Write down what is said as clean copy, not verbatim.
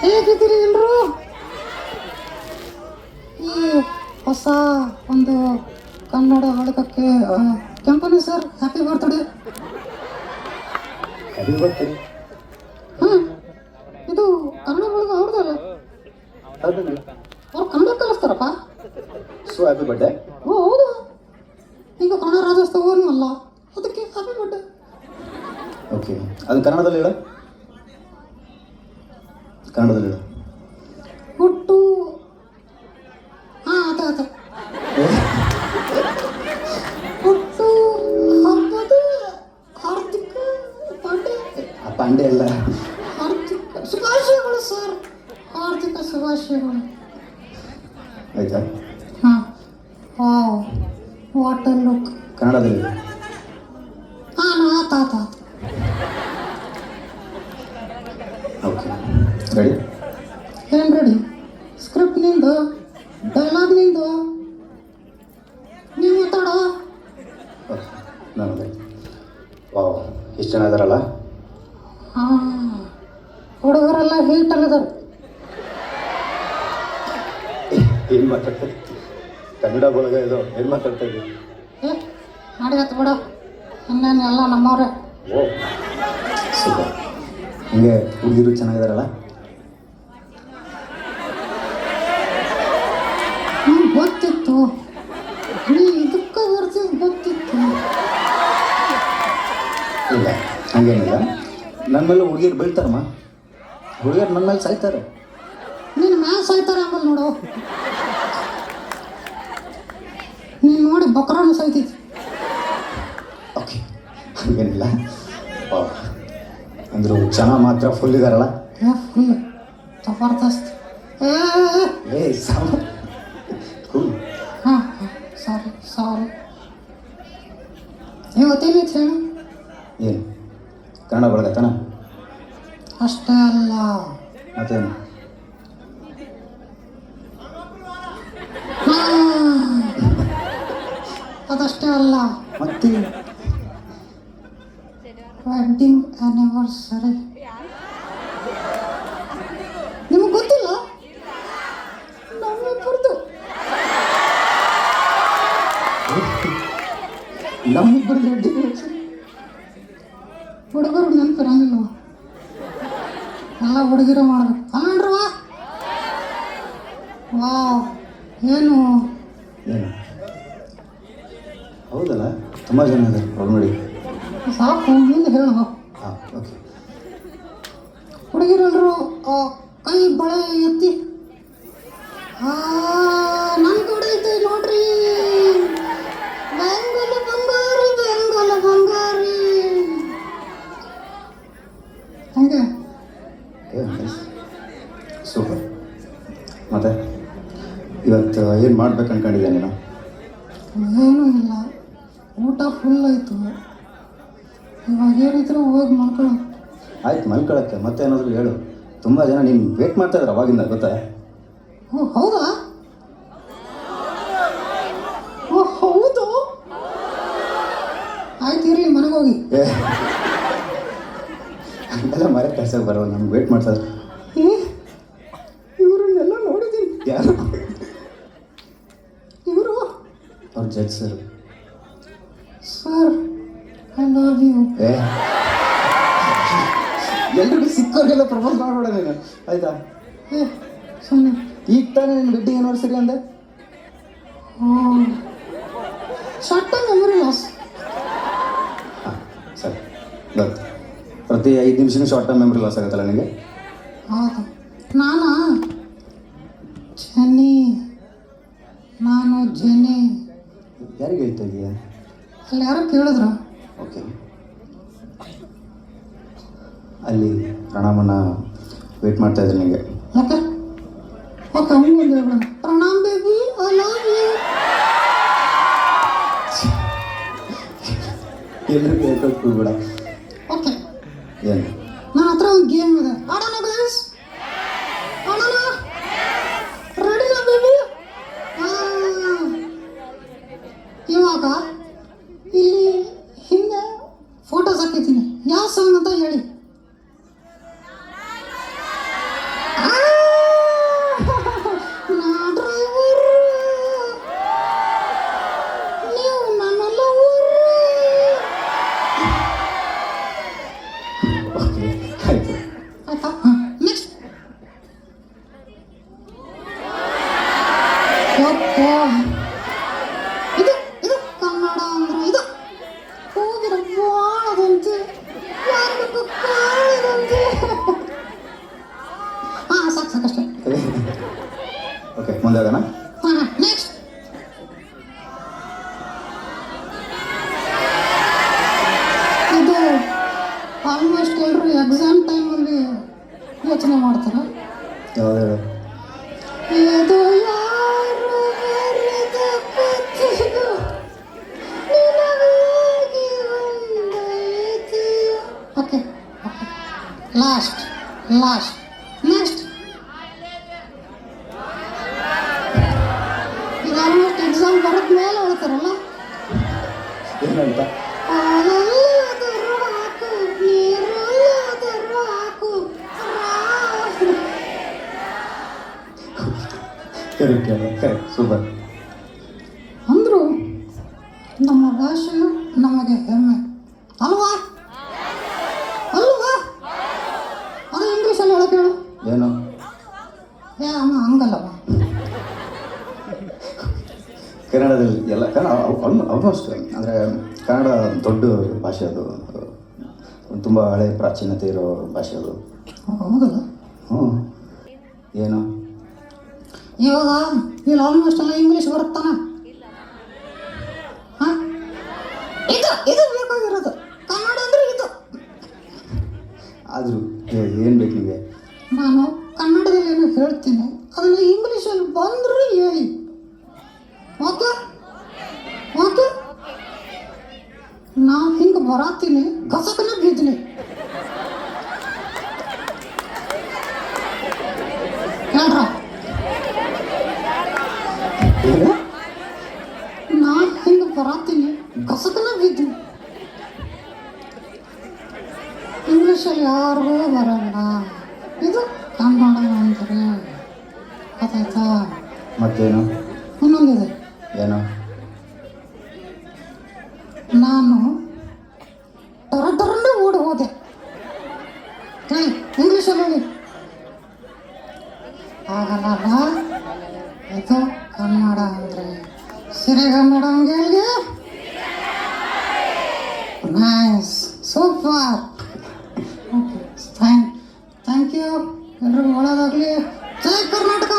ಹೇಗಿದ್ದೀರಿ ಎಲ್ಲರೂ? ಈ ಹೊಸ ಒಂದು ಕನ್ನಡ ಬಳಗಕ್ಕೆ ಕೆಂಪನಿ ಸರ್ ಹ್ಯಾಪಿ ಬರ್ತ್ಡೇ. ಇದು ಕನ್ನಡ ಬಳಗ ಅವ್ರದಲ್ಲ? ಅವ್ರು ಕನ್ನಡ ಕಲಿಸ್ತಾರಪ್ಪ. So happy birthday. ಓ ಹೌದಾ? ಈಗ ಕನ್ನಡ ರಾಜ್ಯೋತ್ಸವನೂ ಅಲ್ಲ, ಅದಕ್ಕೆ ಹ್ಯಾಪಿ ಬರ್ಡೇ. ಓಕೆ, ಅದು ಕನ್ನಡದಲ್ಲಿ ಹೇಳ. ಕನ್ನಡದಲ್ಲಿ ಹೇಳ. ಹುಟ್ಟು ಆತ ಹುಟ್ಟು ಹಬ್ಬದ ಹಾರ್ದಿಕ ಪಾಂಡೆ ಅಲ್ಲ, ಹಾರ್ದಿಕ ಶುಭಾಶಯಗಳು ಸರ್. ಹಾರ್ದಿಕ ಶುಭಾಶಯಗಳು. ಆಯ್ತಾ? ಹಾಂ. Wow, what a look. ಕನ್ನಡದಲ್ಲಿ ಹಾಂ ಆತ. Okay, ready? ಏನು ರೆಡಿ? ಸ್ಕ್ರಿಪ್ಟ್ ನಿಂದು, ಡೈಲಾಗ್ ನಿಂದು, ನೀವು ಮಾತಾಡೋ. ಓಕೆ, ನಾನು ವಾವ್, ಎಷ್ಟು ಜನ ಇದಾರಲ್ಲ. ಹಾಂ, ಹುಡುಗರೆಲ್ಲ ಹೀಟಲ್ಲಿದ್ದಾರೆ. ಏನು ಮಾತಾಡ್ತಾ ಇದ್ದೀವಿ? ಕನ್ನಡ ಬಳಗ ಇದು ಏನು ಮಾತಾಡ್ತಾ ಇದ್ದೀವಿ? ನಡೆಯತ್ತೆ ಬಿಡು, ಇನ್ನೇನು ಎಲ್ಲ ನಮ್ಮವ್ರೆ. ಓ ಸೂಪರ್. ಹಿಂಗೆ ಹುಡುಗಿರು ಚೆನ್ನಾಗಿದಾರಲ್ಲ. ಗೊತ್ತಿತ್ತು, ನೀ ಇದಕ್ಕೆ ಬರ್ತಿದ್ದು ಗೊತ್ತಿತ್ತು. ಇಲ್ಲ, ಹಂಗೇನಿಲ್ಲ. ನನ್ನ ಮೇಲೆ ಹುಡುಗಿರು ಬೀಳ್ತಾರಮ್ಮ. ಹುಡುಗಿಯರು ನನ್ನ ಮೇಲೆ ಸಾಯ್ತಾರೆ. ನೀನು ಮ್ಯಾಚ್ ಸಾಯ್ತಾರೆ ಆಮೇಲೆ ನೋಡು. ನೀನು ನೋಡಿ ಬಕ್ರಾನು ಸಾಯ್ತೈತಿ. ಓಕೆ, ಹಂಗೇನಿಲ್ಲ. ಅಂದರು ಜನ ಮಾತ್ರ ಫುಲ್ ಇದಾರಲ್ಲ. ಫುಲ್ ಜಬರ್ದಸ್ತ್. ಏ ಸಾಮ ಕೂಲ್. ಹಾಂ ಸಾರಿ. ಇವತ್ತೇನೈತೆ ಹೇಳು? ಏನು ಕನ್ನಡ ಬಳಗತ್ತಾನ? ಅಷ್ಟೇ ಅಲ್ಲ, ಮತ್ತೇನು? ಅದಷ್ಟೇ ಅಲ್ಲ, ಮತ್ತೆ ವೆಡ್ಡಿಂಗ್ ಆ್ಯನಿವರ್ಸರಿ. ನಿಮಗೆ ಗೊತ್ತಿಲ್ಲ? ನಮ್ಮಿಬ್ಬರದು. ನಮ್ಮಿಬ್ಬರು ವೆಡ್ಡಿಂಗ್. ಹುಡುಗರು ನೆನಪಿರಂಗಿಲ್ಲ, ಎಲ್ಲ ಹುಡುಗಿರು ಮಾಡ್ಬೇಕು ಅಲ್ರವ. ವಾವ್, ಏನು ಹೌದಲ್ಲ, ತುಂಬ ಜನ ಇದ್ದಾರೆ. ನೋಡಿ ಸಾಕು, ಮುಂದೆ ಹೇಳು. ಹಾಂ, ಓಕೆ. ಹುಡುಗಿರೆಲ್ಲರೂ ಕೈ ಬಳೆ ಎತ್ತಿ. ನನ್ನ ಕಡೆ ಐತೆ ನೋಡ್ರಿ. ಬೆಂಗಲ ಬಂಗಾರಿ. ಹಂಗೆ ಸೂಪರ್. ಮತ್ತೆ ಇವತ್ತು ಏನು ಮಾಡ್ಬೇಕು ಅನ್ಕೊಂಡಿದ್ದೆ ನೀನು? ಏನೂ ಇಲ್ಲ, ಊಟ ಫುಲ್ ಆಯಿತು. ಇವಾಗ ಏನಿದ್ರು ಹೋಗಿ ಮಾಡ್ಕೊಳ್ಳೋ. ಆಯ್ತು, ಮಲ್ಕೊಳಕ್ಕೆ ಮತ್ತೇನಾದರೂ ಹೇಳು. ತುಂಬ ಜನ ನೀನು ವೇಟ್ ಮಾಡ್ತಾ ಇದ್ದಾರೆ ಅವಾಗಿಂದ, ಗೊತ್ತಾ? ಓ ಹೌದಾ? ಓ ಹೌದು, ಆಯ್ತು ಇರಿ, ಮನೆಗೆ ಹೋಗಿ. ಹಂಗೆಲ್ಲ ಮರೆ ಕೆಲಸಕ್ಕೆ ಬರೋಲ್ಲ, ನಮ್ಗೆ ವೇಟ್ ಮಾಡ್ತಾ ಇದ್ದಾರೆ. ಇವರನ್ನೆಲ್ಲ ನೋಡಿದ್ದೀನಿ. ಯಾರು? ಇವರು ಅವ್ರ judge sir. Sir, I love you. ಎಲ್ರಿಗೂ ಸಿಕ್ಕವ್ರಿಗೆಲ್ಲ ಪ್ರಪೋಸ್ ಮಾಡಬೇಡ ನೀನು, ಆಯ್ತಾ? ಸುಮ್ಮನೆ ಈಗ ತಾನೇ ನಿನ್ನ ವೆಡ್ಡಿಂಗ್ ಆ್ಯನಿವರ್ಸರಿ ಅಂದೆ. Short time memory loss. ಹಾಂ ಸರಿ, ಗೊತ್ತು. ಪ್ರತಿ 5 ನಿಮಿಷನೂ ಶಾರ್ಟ್ ಟರ್ಮ್ ಮೆಮೊರಿ ಲಾಸ್ ಆಗುತ್ತಲ್ಲ ನಿನಗೆ? ಹೌದು. ನಾನು ಜೆನಿ. ಯಾರಿಗೆ ಹೇಳ್ತಾ ಇದೀಯಾ? ಅಲ್ಲಿ ಯಾರೋ ಕೇಳಿದ್ರು. ಓಕೆ, ಅಲ್ಲಿ ಪ್ರಣಾಮನ ವೇಟ್ ಮಾಡ್ತಾ ಇದ್ದೀನಿ ನಿಮಗೆ. ಯಾಕೆ? ಓಕೆ, ಹಂಗೆ ಹೇಳ್ಬೇಡ. Pranam baby, I love you. ಎಲ್ರಿಗೂ ಹೇಳ್ಕೊಟ್ಟು ಬಿಡ. ಓಕೆ, ಏನು? ನನ್ನ ಹತ್ರ ಒಂದು ಗೇಮ್ ಇದೆ, ಆಡೋಣ ಗೈಸ್? ಆಡೋಣ? ರೆಡಿನಾ ಬೇಬಿ? ಇವಾಗ ಇಲ್ಲಿ ಹಿಂದೆ ಫೋಟೋಸ್ ಹಾಕಿದ್ದೀನಿ, ಯಾವ ಸಾಂಗ್ ಅಂತ ಹೇಳಿ. ಮುಂದೆ ಹೋಗೋಣ. ಹಾಂ ನೆಕ್ಸ್ಟ್. ಇದು ಆಲ್ಮೋಸ್ಟ್ ಎಲ್ಲರೂ ಎಕ್ಸಾಮ್ ಟೈಮಲ್ಲಿ ಯೋಚನೆ ಮಾಡ್ತಾರೆ. ಯಾವ್ದು ಹೇಳು? ಇದು ಯಾರು ಬರೆದ ಕಥೆಯೋ, ನಿನಗಾಗಿ ಒಂದೈತಿಯೋ. Okay okay, last next. ಇದು ಆಲ್ಮೋಸ್ಟ್ ಎಕ್ಸಾಮ್ ಬರೆದ ಮೇಲೆ ಹೇಳ್ತಾರಲ್ಲ. ಏನಂತ? ಹಾಲಲ್ಲಾದರೂ ಹಾಕು, ನೀರಲ್ಲಾದರೂ ಹಾಕು, ಕರೆಕ್ಟ್ ಸೂಪರ್. ಅಂದ್ರು ನಮ್ಮ ಭಾಷೆಯು ನಮಗೆ ಹೆಮ್ಮೆ ಅಲ್ವಾ? ಅದು ಇಂಗ್ಲೀಷಲ್ಲಿ ಹೇಳಕ್ಕೆ ಹೇಳು. ಏನು? ಅಮ್ಮ ಹಂಗಲ್ಲವ. ಕನ್ನಡದಲ್ಲಿ ಎಲ್ಲ ಆಲ್ಮೋಸ್ಟ್ ಅಂದರೆ ಕನ್ನಡ ದೊಡ್ಡ ಭಾಷೆ, ಅದು ತುಂಬ ಹಳೆ ಪ್ರಾಚೀನತೆ ಇರೋ ಭಾಷೆ ಅದು. ಹೌದಲ್ಲ? ಹ್ಞೂ. ಏನು? ಇವಾಗ ಇಲ್ಲಿ ಆಲ್ಮೋಸ್ಟ್ ಎಲ್ಲ ಇಂಗ್ಲೀಷ್ ಬರುತ್ತಾನ. ಹಾಂ, ಇದು ಬೇಕಾಗಿರೋದು. ಕನ್ನಡ ಅಂದರೆ ಇದು. ಆದರೂ ಏನು ಬೇಕು ನಿಮಗೆ? ನಾನು ಕನ್ನಡದಲ್ಲಿ ಏನು ಹೇಳ್ತೀನಿ ಅದನ್ನು ಇಂಗ್ಲೀಷಲ್ಲಿ ಬಂದರೂ ಹೇಳಿ. Okay okay. ನಾನು ಹಿಂಗೆ ಬರಾತೀನಿ, ಗಸಕನ ಬಿದ್ದೀನಿ. ಹೇಳ್ರ, ನಾನು ಹಿಂಗೆ ಬರಾತೀನಿ, ಗಸಕನ ಬಿದ್ದೀನಿ. ಇಂಗ್ಲೀಷಲ್ಲಿ ಯಾರಿಗೂ ಬರಲ್ಲ. ಇದು ಕನ್ನಡ ಅಂದರೆ ಗೊತ್ತಾಯ್ತಾ? ಮತ್ತೇನು? ಇನ್ನೊಂದಿದೆ. ಏನು? ನಾನು ಟರಟರನ್ನೇ ಓಡಿ ಹೋದೆ. ಹೇಳಿ ಇಂಗ್ಲೀಷಲ್ಲಿ ಹೇಳಿ. ಆಗಲ್ಲ. ಇದು ಕನ್ನಡ ಅಂದರೆ ಸಿರಿಗನ್ನಡ ಹಂಗೆ. Nice, super. Okay, thank you. ಎಲ್ರಿಗೂ ಒಳ್ಳೆಯದಾಗಲಿ. ಜೈ ಕರ್ನಾಟಕ.